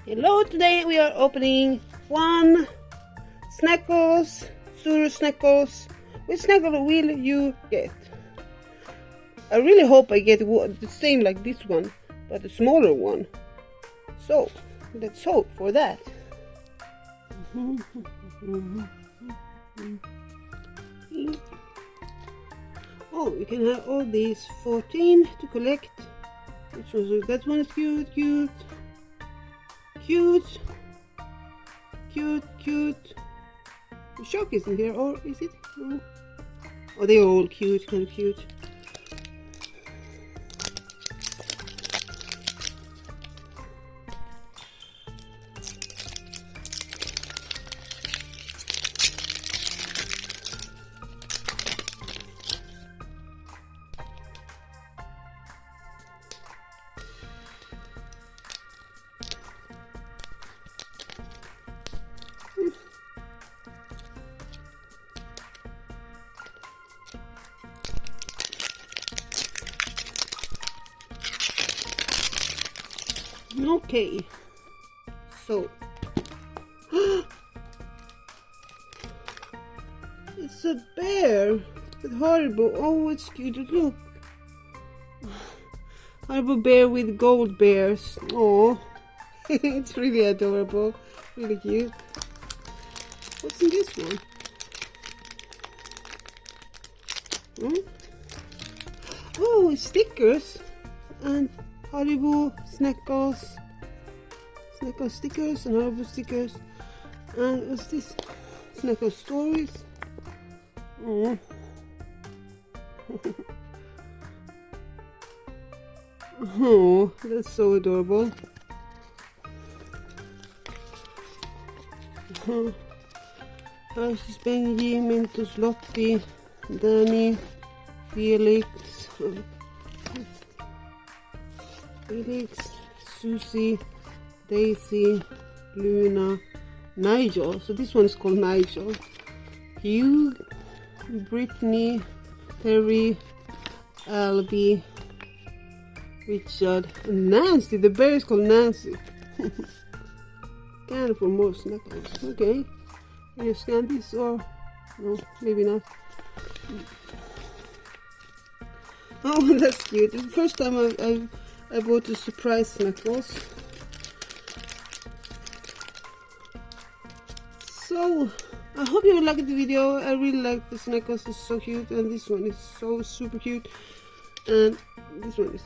Hello, today we are opening one SNACKLES Zuru SNACKLES. Which Snackle will you get? I really hope I get the same like this one, but a smaller one. So let's hope for that. Oh, you can have all these 14 to collect. Which was that one is cute, cute. Cute. The shark isn't here, or is it? No. Oh, they are all cute, kind of cute. Okay, so it's a bear with Haribo. Oh, it's cute. Look, Haribo bear with gold bears. Oh, it's really adorable, really cute. What's in this one? Oh, it's stickers and Haribo SNACKLES stickers and Haribo stickers. And what's this? SNACKLES stories. Oh. Oh, that's so adorable. Hershey's Benji, Mentos Lottie, Danny, Felix, Susie, Daisy, Luna, Nigel. So this one is called Nigel. Hugh, Brittany, Terry, Albie, Richard, and Nancy. The bear is called Nancy. Scan for more SNACKLES. Okay. Can you scan this or no? Maybe not. Oh, that's cute. It's the first time I bought a surprise SNACKLES. So I hope you liked the video. I really like the SNACKLES. It's so cute, and this one is so super cute, and this one is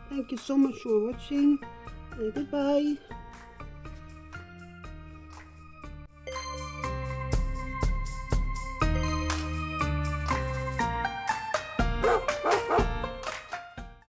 Thank you so much for watching, and goodbye.